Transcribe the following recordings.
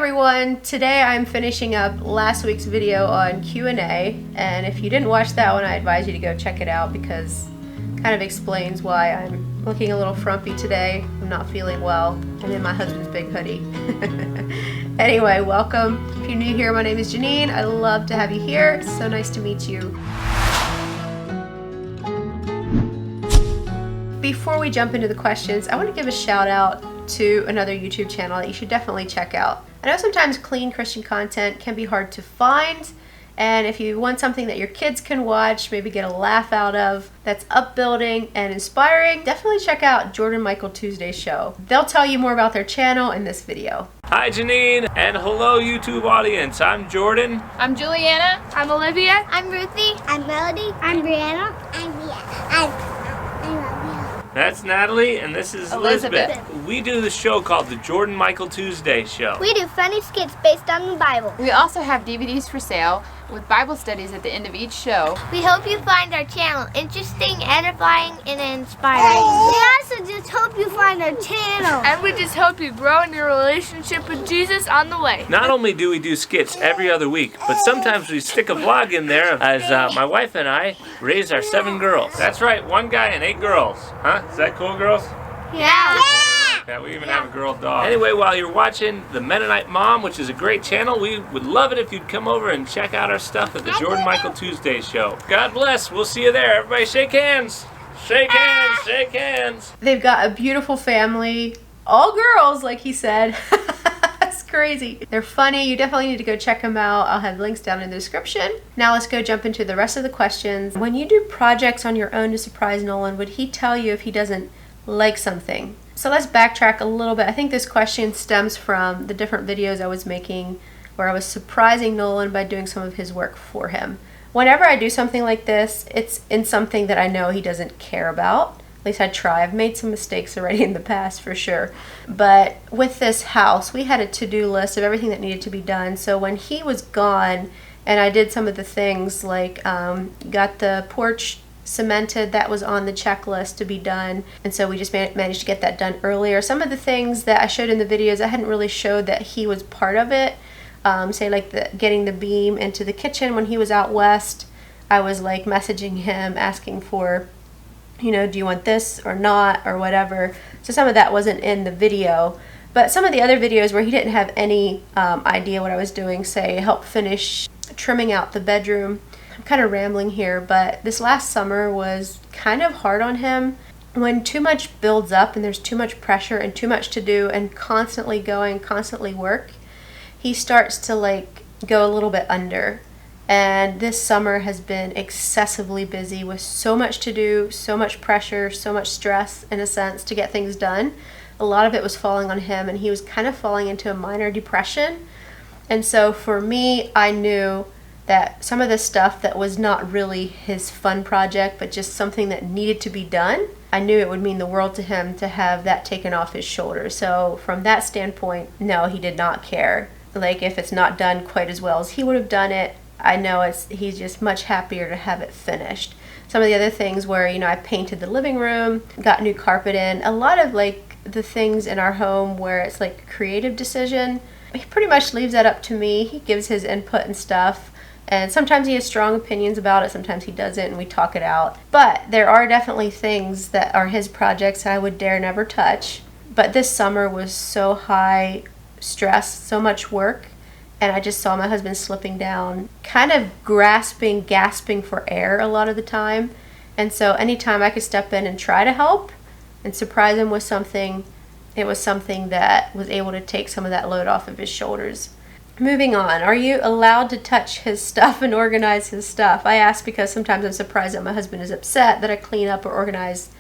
everyone. Today I'm finishing up last week's video on Q&A, and if you didn't watch that one, I advise you to go check it out because it kind of explains why I'm looking a little frumpy today. I'm not feeling well. I'm in my husband's big hoodie. Anyway, welcome. If you're new here, my name is Janine. I love to have you here. It's so nice to meet you. Before we jump into the questions, I want to give a shout out to another YouTube channel that you should definitely check out. I know sometimes clean Christian content can be hard to find, and if you want something that your kids can watch, maybe get a laugh out of, that's upbuilding and inspiring, definitely check out Jordan Michael Tuesday's show. They'll tell you more about their channel in this video. Hi Janine, and hello YouTube audience. I'm Jordan. I'm Juliana. I'm Olivia. I'm Ruthie. I'm Melody. I'm Brianna. I'm Mia. That's Natalie, and this is Elizabeth. We do the show called the Jordan Michael Tuesday Show. We do funny skits based on the Bible. We also have DVDs for sale with Bible studies at the end of each show. We hope you find our channel interesting, edifying, and inspiring. We also just hope you find our channel. And we just hope you grow in your relationship with Jesus on the way. Not only do we do skits every other week, but sometimes we stick a vlog in there as my wife and I raise our 7 girls. That's right, 1 guy and 8 girls. Huh? Is that cool, girls? Yeah. Yeah, we even have a girl dog. Anyway, while you're watching the Mennonite Mom, which is a great channel, we would love it if you'd come over and check out our stuff at the Jordan Michael Tuesday Show. God bless. We'll see you there. Everybody shake hands. Shake hands. Shake hands. They've got a beautiful family, all girls, like he said. That's crazy. They're funny. You definitely need to go check them out. I'll have links down in the description. Now let's go jump into the rest of the questions. When you do projects on your own to surprise Nolan, would he tell you if he doesn't like something? So let's backtrack a little bit. I think this question stems from the different videos I was making where I was surprising Nolan by doing some of his work for him. Whenever I do something like this, it's in something that I know he doesn't care about. At least I try. I've made some mistakes already in the past for sure. But with this house, we had a to-do list of everything that needed to be done. So when he was gone and I did some of the things like got the porch cemented, that was on the checklist to be done, and so we just managed to get that done earlier. Some of the things that I showed in the videos, I hadn't really showed that he was part of it. Say like getting the beam into the kitchen when he was out west, I was like messaging him asking for, you know, do you want this or not or whatever. So some of that wasn't in the video, but some of the other videos where he didn't have any idea what I was doing, say help finish trimming out the bedroom. I'm kind of rambling here, but this last summer was kind of hard on him. When too much builds up and there's too much pressure and too much to do and constantly going, constantly work, he starts to like go a little bit under. And this summer has been excessively busy with so much to do, so much pressure, so much stress in a sense to get things done. A lot of it was falling on him, and he was kind of falling into a minor depression. And so for me, I knew that some of the stuff that was not really his fun project, but just something that needed to be done, I knew it would mean the world to him to have that taken off his shoulders. So from that standpoint, no, he did not care. Like if it's not done quite as well as he would have done it, I know he's just much happier to have it finished. Some of the other things where, you know, I painted the living room, got new carpet in, a lot of like the things in our home where it's like a creative decision, he pretty much leaves that up to me. He gives his input and stuff. And sometimes he has strong opinions about it, sometimes he doesn't, and we talk it out. But there are definitely things that are his projects I would dare never touch. But this summer was so high stress, so much work, and I just saw my husband slipping down, kind of gasping for air a lot of the time. And so anytime I could step in and try to help and surprise him with something, it was something that was able to take some of that load off of his shoulders. Moving on, are you allowed to touch his stuff and organize his stuff? I ask because sometimes I'm surprised that my husband is upset that I clean up or organize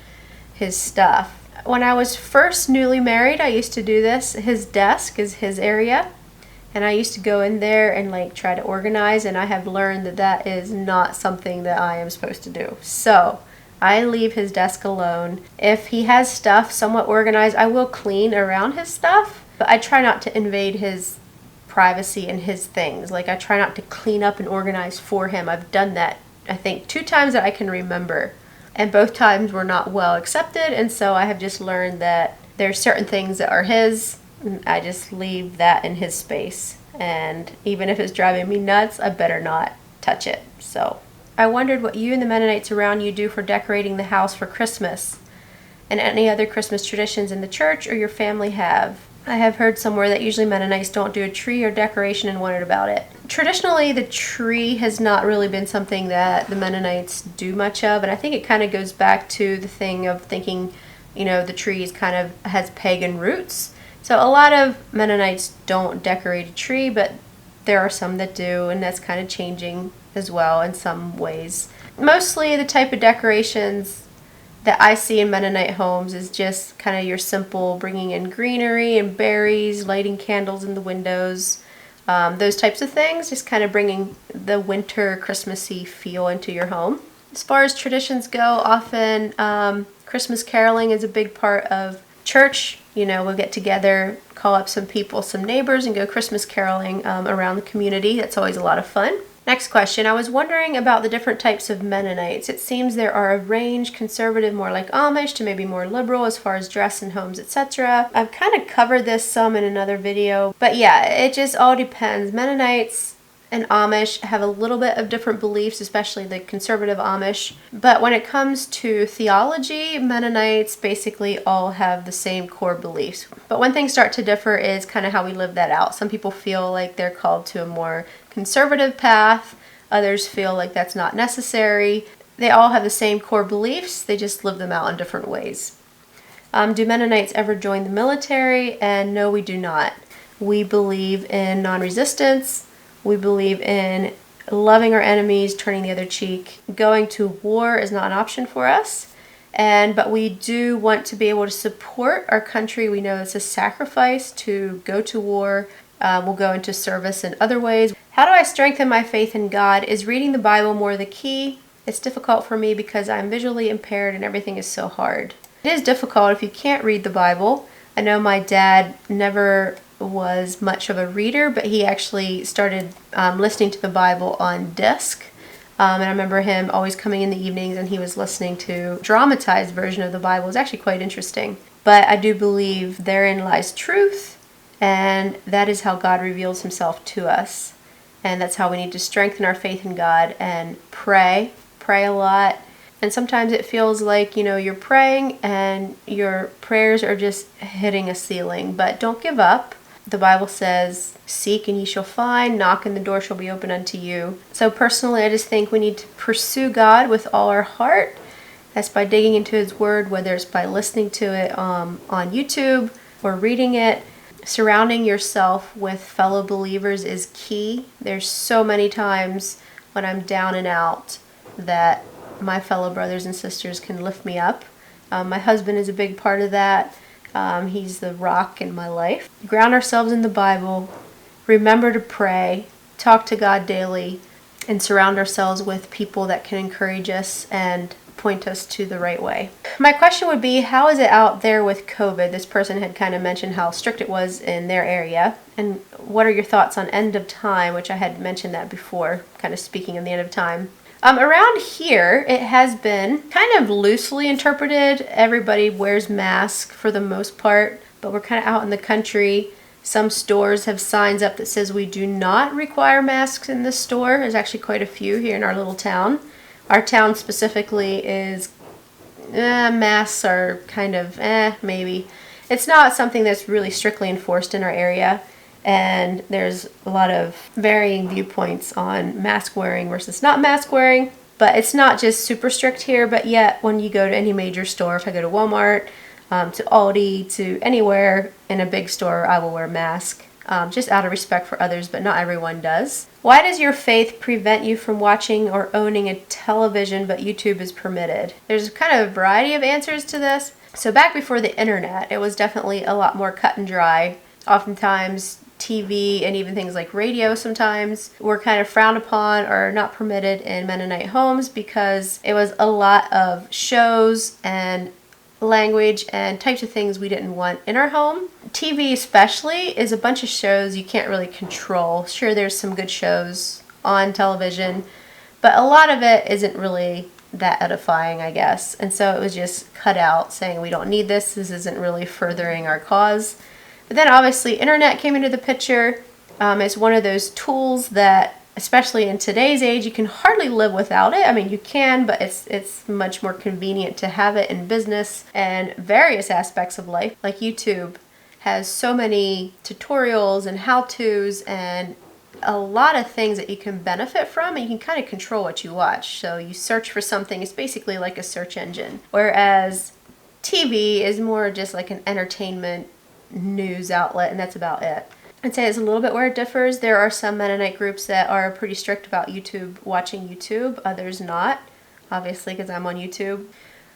his stuff. When I was first newly married, I used to do this. His desk is his area, and I used to go in there and like try to organize, and I have learned that that is not something that I am supposed to do. So I leave his desk alone. If he has stuff somewhat organized, I will clean around his stuff, but I try not to invade his privacy and his things. Like I try not to clean up and organize for him. I've done that I think 2 times that I can remember, and both times were not well accepted, and so I have just learned that there's certain things that are his I just leave that in his space. And even if it's driving me nuts, I better not touch it. So I wondered what you and the Mennonites around you do for decorating the house for Christmas, and any other Christmas traditions in the church or your family have. I have heard somewhere that usually Mennonites don't do a tree or decoration and wondered about it. Traditionally, the tree has not really been something that the Mennonites do much of, and I think it kind of goes back to the thing of thinking, the tree is kind of has pagan roots. So a lot of Mennonites don't decorate a tree, but there are some that do, and that's kind of changing as well in some ways. Mostly the type of decorations that I see in Mennonite homes is just kind of your simple bringing in greenery and berries, lighting candles in the windows, those types of things, just kind of bringing the winter Christmassy feel into your home. As far as traditions go, often Christmas caroling is a big part of church. We'll get together, call up some people, some neighbors, and go Christmas caroling around the community. That's always a lot of fun. Next question. I was wondering about the different types of Mennonites. It seems there are a range, conservative, more like Amish, to maybe more liberal as far as dress and homes, etc. I've kind of covered this some in another video, but yeah, it just all depends. Mennonites and Amish have a little bit of different beliefs, especially the conservative Amish. But when it comes to theology, Mennonites basically all have the same core beliefs. But when things start to differ is kind of how we live that out. Some people feel like they're called to a more conservative path. Others feel like that's not necessary. They all have the same core beliefs. They just live them out in different ways. Do Mennonites ever join the military? And no, we do not. We believe in non-resistance. We believe in loving our enemies, turning the other cheek. Going to war is not an option for us. But we do want to be able to support our country. We know it's a sacrifice to go to war. We'll go into service in other ways. How do I strengthen my faith in God? Is reading the Bible more the key? It's difficult for me because I'm visually impaired and everything is so hard. It is difficult if you can't read the Bible. I know my dad never was much of a reader, but he actually started listening to the Bible on disc. And I remember him always coming in the evenings and he was listening to a dramatized version of the Bible. It was actually quite interesting. But I do believe therein lies truth, and that is how God reveals himself to us. And that's how we need to strengthen our faith in God and pray a lot. And sometimes it feels like, you're praying and your prayers are just hitting a ceiling. But don't give up. The Bible says, seek and ye shall find, knock and the door shall be open unto you. So personally, I just think we need to pursue God with all our heart. That's by digging into his word, whether it's by listening to it on YouTube or reading it. Surrounding yourself with fellow believers is key. There's so many times when I'm down and out that my fellow brothers and sisters can lift me up. My husband is a big part of that. He's the rock in my life. Ground ourselves in the Bible, remember to pray, talk to God daily, and surround ourselves with people that can encourage us and point us to the right way. My question would be, how is it out there with COVID? This person had kind of mentioned how strict it was in their area. And what are your thoughts on end of time, which I had mentioned that before, kind of speaking of the end of time. Around here, it has been kind of loosely interpreted. Everybody wears masks for the most part, but we're kind of out in the country. Some stores have signs up that says we do not require masks in this store. There's actually quite a few here in our little town. Our town specifically is, masks are kind of, maybe. It's not something that's really strictly enforced in our area. And there's a lot of varying viewpoints on mask wearing versus not mask wearing. But it's not just super strict here, but yet when you go to any major store, if I go to Walmart, to Aldi, to anywhere in a big store, I will wear a mask. Just out of respect for others, but not everyone does. Why does your faith prevent you from watching or owning a television, but YouTube is permitted? There's kind of a variety of answers to this. So back before the internet, it was definitely a lot more cut and dry. Oftentimes, TV and even things like radio sometimes were kind of frowned upon or not permitted in Mennonite homes because it was a lot of shows and language and types of things we didn't want in our home. TV especially is a bunch of shows you can't really control. Sure, there's some good shows on television, but a lot of it isn't really that edifying, I guess. And so it was just cut out, saying we don't need this. This isn't really furthering our cause. But then obviously internet came into the picture. It's one of those tools that, especially in today's age, you can hardly live without it. I mean, you can, but it's much more convenient to have it in business and various aspects of life. Like YouTube has so many tutorials and how-tos and a lot of things that you can benefit from, and you can kind of control what you watch. So you search for something, it's basically like a search engine. Whereas TV is more just like an entertainment news outlet, and that's about it. I'd say it's a little bit where it differs. There are some Mennonite groups that are pretty strict about watching YouTube, others not, obviously, because I'm on YouTube.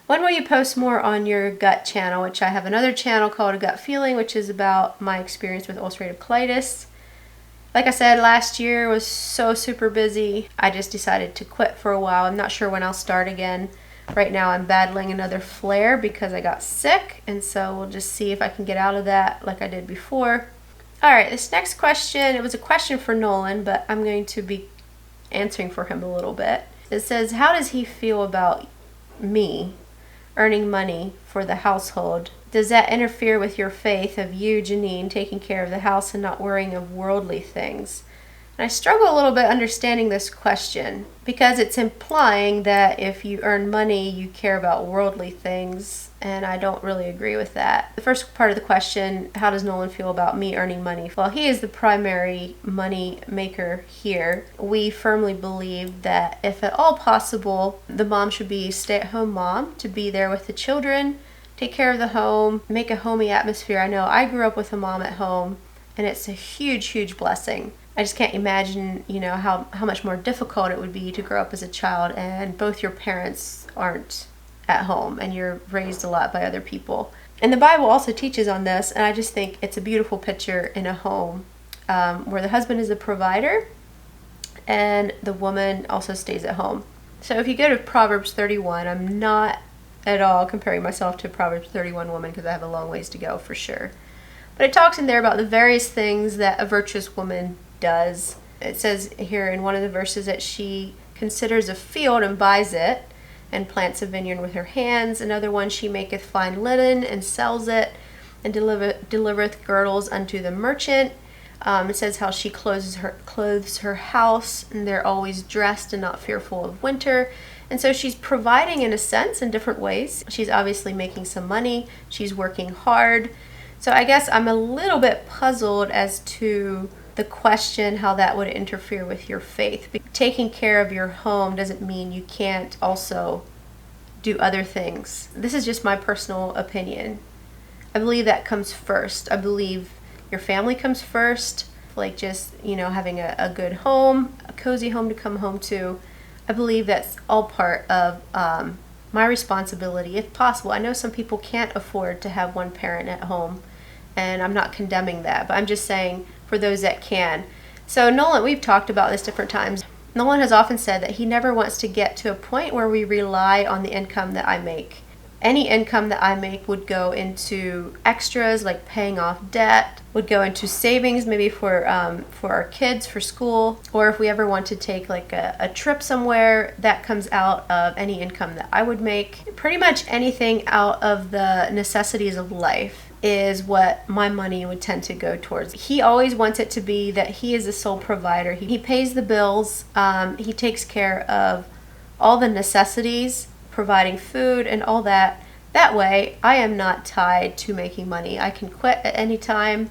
When will you post more on your gut channel, which I have another channel called A Gut Feeling, which is about my experience with ulcerative colitis. Like I said, last year was so super busy. I just decided to quit for a while. I'm not sure when I'll start again. Right now I'm battling another flare because I got sick, and so we'll just see if I can get out of that like I did before. Alright, this next question, it was a question for Nolan, but I'm going to be answering for him a little bit. It says, how does he feel about me earning money for the household? Does that interfere with your faith of you, Janine, taking care of the house and not worrying of worldly things? And I struggle a little bit understanding this question because it's implying that if you earn money, you care about worldly things, and I don't really agree with that. The first part of the question, how does Nolan feel about me earning money? Well, he is the primary money maker here. We firmly believe that if at all possible, the mom should be a stay-at-home mom, to be there with the children, take care of the home, make a homey atmosphere. I know I grew up with a mom at home, and it's a huge, huge blessing. I just can't imagine, how much more difficult it would be to grow up as a child and both your parents aren't at home and you're raised a lot by other people. And the Bible also teaches on this, and I just think it's a beautiful picture in a home where the husband is the provider and the woman also stays at home. So if you go to Proverbs 31, I'm not at all comparing myself to a Proverbs 31 woman because I have a long ways to go for sure. But it talks in there about the various things that a virtuous woman does. It says here in one of the verses that she considers a field and buys it and plants a vineyard with her hands. Another one, she maketh fine linen and sells it and delivereth girdles unto the merchant. It says how she clothes her house, and they're always dressed and not fearful of winter. And so she's providing in a sense in different ways. She's obviously making some money. She's working hard. So I guess I'm a little bit puzzled as to the question how that would interfere with your faith. Taking care of your home doesn't mean you can't also do other things. This is just my personal opinion. I believe that comes first. I believe your family comes first, like just, having a good home, a cozy home to come home to. I believe that's all part of my responsibility, if possible. I know some people can't afford to have one parent at home, and I'm not condemning that, but I'm just saying for those that can. So Nolan, we've talked about this different times. Nolan has often said that he never wants to get to a point where we rely on the income that I make. Any income that I make would go into extras like paying off debt, would go into savings maybe for our kids for school, or if we ever want to take like a trip somewhere, that comes out of any income that I would make. Pretty much anything out of the necessities of life is what my money would tend to go towards. He always wants it to be that he is the sole provider. He pays the bills, he takes care of all the necessities, providing food and all that. That way, I am not tied to making money. I can quit at any time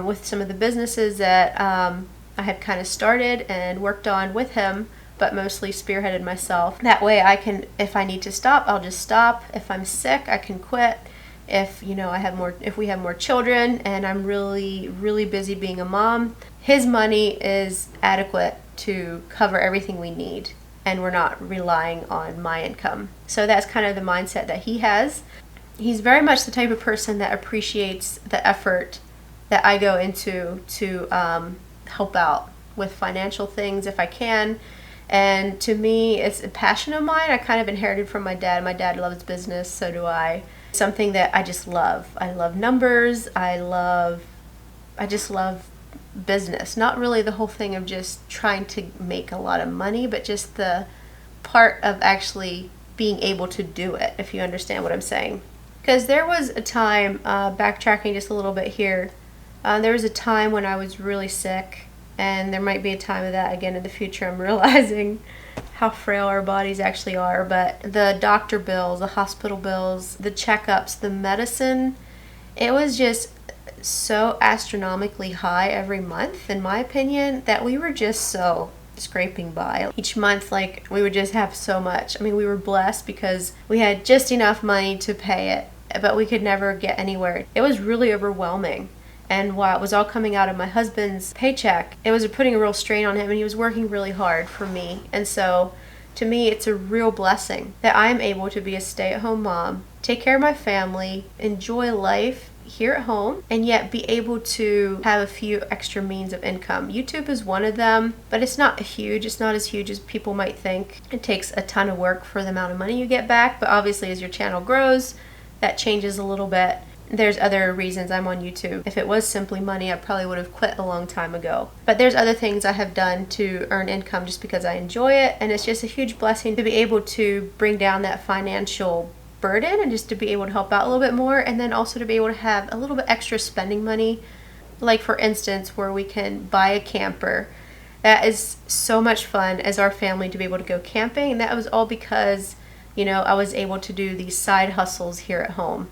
with some of the businesses that I have kind of started and worked on with him, but mostly spearheaded myself. That way I can, if I need to stop, I'll just stop. If I'm sick, I can quit. If if we have more children and I'm really, really busy being a mom, his money is adequate to cover everything we need, and we're not relying on my income. So that's kind of the mindset that he has. He's very much the type of person that appreciates the effort that I go into to help out with financial things if I can. And to me, it's a passion of mine. I kind of inherited from my dad. My dad loves business, so do I. Something that I just love. I love numbers. I just love business. Not really the whole thing of just trying to make a lot of money, but just the part of actually being able to do it, if you understand what I'm saying. Because there was a time, backtracking just a little bit here, There was a time when I was really sick, and there might be a time of that again in the future. I'm realizing how frail our bodies actually are, but the doctor bills, the hospital bills, the checkups, the medicine, it was just so astronomically high every month, in my opinion, that we were just so scraping by. Each month, like, we would just have so much. I mean, we were blessed because we had just enough money to pay it, but we could never get anywhere. It was really overwhelming. And while it was all coming out of my husband's paycheck, it was putting a real strain on him, and he was working really hard for me. And so, to me, it's a real blessing that I'm able to be a stay-at-home mom, take care of my family, enjoy life here at home, and yet be able to have a few extra means of income. YouTube is one of them, but it's not huge. It's not as huge as people might think. It takes a ton of work for the amount of money you get back, but obviously as your channel grows, that changes a little bit. There's other reasons I'm on YouTube. If it was simply money, I probably would have quit a long time ago. But there's other things I have done to earn income just because I enjoy it, and it's just a huge blessing to be able to bring down that financial burden and just to be able to help out a little bit more, and then also to be able to have a little bit extra spending money. Like for instance, where we can buy a camper. That is so much fun as our family to be able to go camping, and that was all because, you know, I was able to do these side hustles here at home.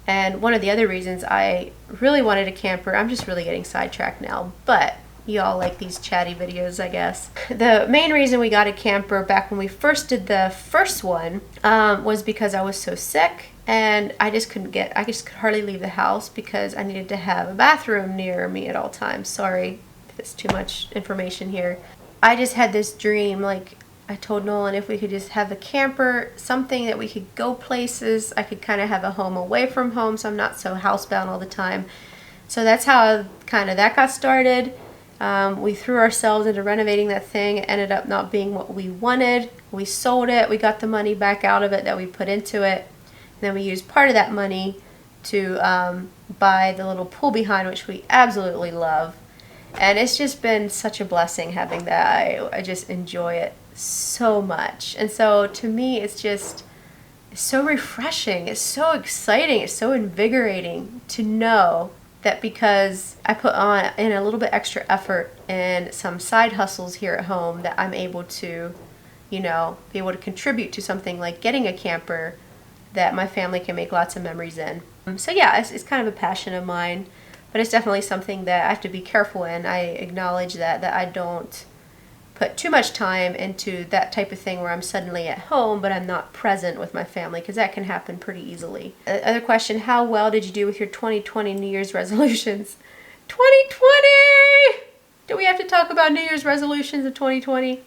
And one of the other reasons I really wanted a camper, I'm just really getting sidetracked now, but you all like these chatty videos, I guess. The main reason we got a camper back when we first did the first one was because I was so sick, and I just could hardly leave the house because I needed to have a bathroom near me at all times. Sorry if it's too much information here. I just had this dream, like, I told Nolan if we could just have a camper, something that we could go places. I could kind of have a home away from home so I'm not so housebound all the time. So that's how that got started. We threw ourselves into renovating that thing. It ended up not being what we wanted. We sold it. We got the money back out of it that we put into it. And then we used part of that money to buy the little pool behind, which we absolutely love. And it's just been such a blessing having that. I just enjoy it so much. And so to me, it's so refreshing. It's so exciting. It's so invigorating to know that because I put in a little bit extra effort and some side hustles here at home, that I'm able to, you know, be able to contribute to something like getting a camper that my family can make lots of memories in. So yeah, it's kind of a passion of mine, but it's definitely something that I have to be careful in. I acknowledge that I don't put too much time into that type of thing where I'm suddenly at home but I'm not present with my family, because that can happen pretty easily. Other question, how well did you do with your 2020 New Year's resolutions? 2020! Do we have to talk about New Year's resolutions of 2020?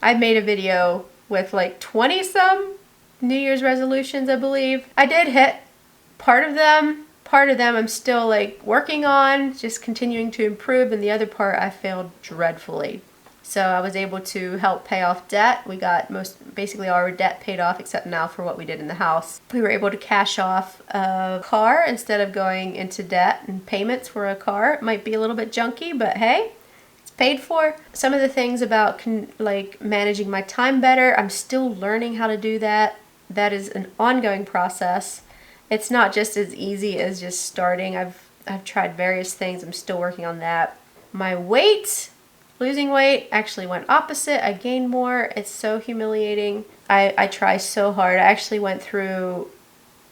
I made a video with like 20 some New Year's resolutions, I believe. I did hit part of them. Part of them I'm still like working on, just continuing to improve, and the other part I failed dreadfully. So I was able to help pay off debt. We got basically all our debt paid off except now for what we did in the house. We were able to cash off a car instead of going into debt and payments for a car. It might be a little bit junky, but hey, it's paid for. Some of the things about like managing my time better, I'm still learning how to do that. That is an ongoing process. It's not just as easy as just starting. I've tried various things. I'm still working on that. My weight, losing weight, actually went opposite. I gained more. It's so humiliating. I try so hard. I actually went through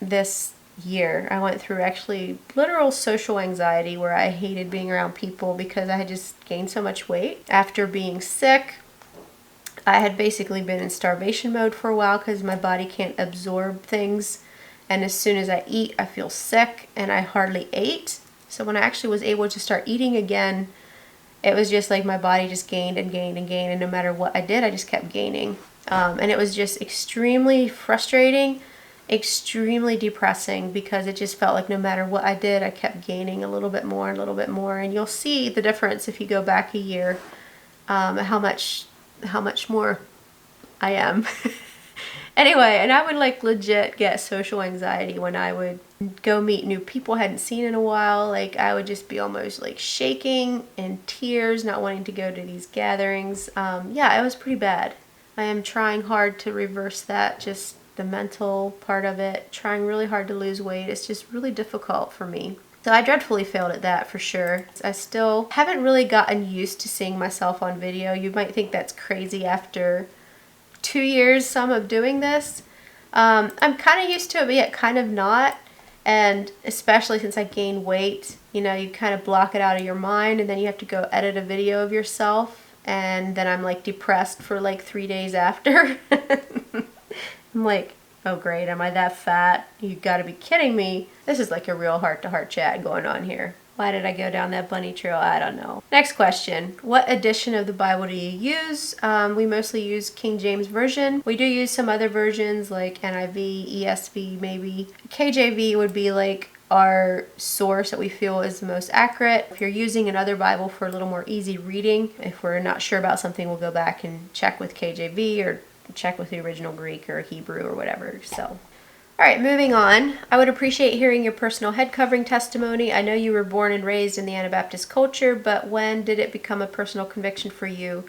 this year. I went through actually literal social anxiety where I hated being around people because I had just gained so much weight. After being sick, I had basically been in starvation mode for a while because my body can't absorb things. And as soon as I eat, I feel sick, and I hardly ate. So when I actually was able to start eating again, it was just like my body just gained and gained and gained, and no matter what I did, I just kept gaining. And it was just extremely frustrating, extremely depressing, because it just felt like no matter what I did, I kept gaining a little bit more and a little bit more. And you'll see the difference if you go back a year, how much more I am. Anyway, and I would like legit get social anxiety when I would go meet new people I hadn't seen in a while. Like I would just be almost like shaking in tears, not wanting to go to these gatherings. Yeah, it was pretty bad. I am trying hard to reverse that, just the mental part of it, trying really hard to lose weight. It's just really difficult for me. So I dreadfully failed at that for sure. I still haven't really gotten used to seeing myself on video. You might think that's crazy after 2 years some of doing this. I'm kind of used to it, but yet kind of not. And especially since I gained weight, you know, you kind of block it out of your mind, and then you have to go edit a video of yourself, and then I'm like depressed for like 3 days after. I'm like, oh great, am I that fat? You gotta be kidding me. This is like a real heart-to-heart chat going on here. Why did I go down that bunny trail? I don't know. Next question. What edition of the Bible do you use? We mostly use King James Version. We do use some other versions like NIV, ESV maybe. KJV would be like our source that we feel is the most accurate. If you're using another Bible for a little more easy reading, if we're not sure about something, we'll go back and check with KJV or check with the original Greek or Hebrew or whatever. So. All right, moving on. I would appreciate hearing your personal head covering testimony. I know you were born and raised in the Anabaptist culture, but when did it become a personal conviction for you?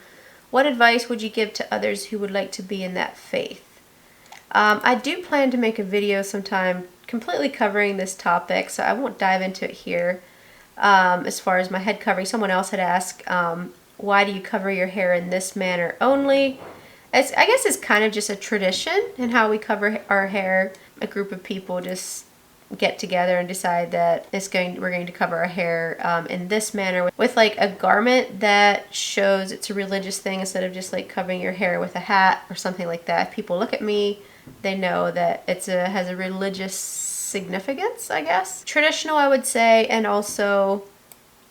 What advice would you give to others who would like to be in that faith? I do plan to make a video sometime completely covering this topic, so I won't dive into it here. As far as my head covering, someone else had asked, why do you cover your hair in this manner only? I guess it's kind of just a tradition in how we cover our hair. A group of people just get together and decide that we're going to cover our hair in this manner with like a garment that shows it's a religious thing instead of just like covering your hair with a hat or something like that. If people look at me, they know that has a religious significance, I guess. Traditional, I would say, and also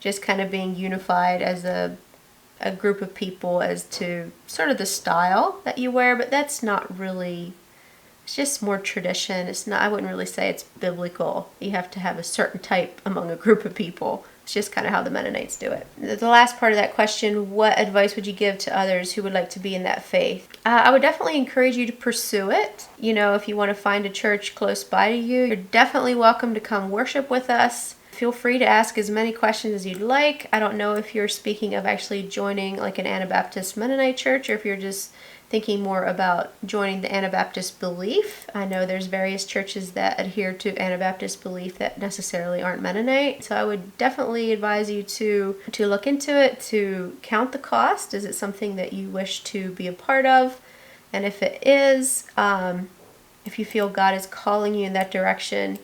just kind of being unified as a group of people as to sort of the style that you wear, but that's not really, it's just more tradition. It's not, I wouldn't really say it's biblical. You have to have a certain type among a group of people. It's just kind of how the Mennonites do it. The last part of that question, what advice would you give to others who would like to be in that faith? I would definitely encourage you to pursue it. You know, if you want to find a church close by to you, you're definitely welcome to come worship with us. Feel free to ask as many questions as you'd like. I don't know if you're speaking of actually joining like an Anabaptist Mennonite church or if you're just thinking more about joining the Anabaptist belief. I know there's various churches that adhere to Anabaptist belief that necessarily aren't Mennonite. So I would definitely advise you to look into it, to count the cost. Is it something that you wish to be a part of? And if it is, if you feel God is calling you in that direction,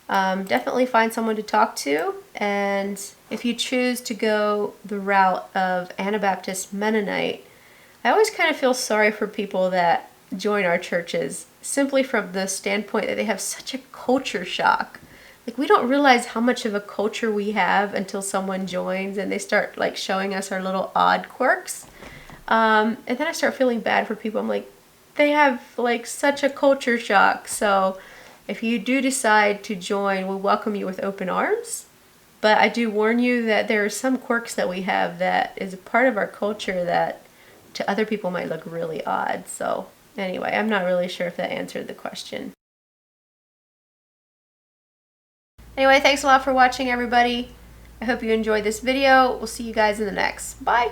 definitely find someone to talk to. And if you choose to go the route of Anabaptist Mennonite, I always kind of feel sorry for people that join our churches simply from the standpoint that they have such a culture shock. Like, we don't realize how much of a culture we have until someone joins and they start like showing us our little odd quirks. And then I start feeling bad for people. I'm like, they have like such a culture shock. So if you do decide to join, we'll welcome you with open arms. But I do warn you that there are some quirks that we have that is a part of our culture that to other people might look really odd. So anyway, I'm not really sure if that answered the question. Anyway, thanks a lot for watching, everybody. I hope you enjoyed this video. We'll see you guys in the next. Bye!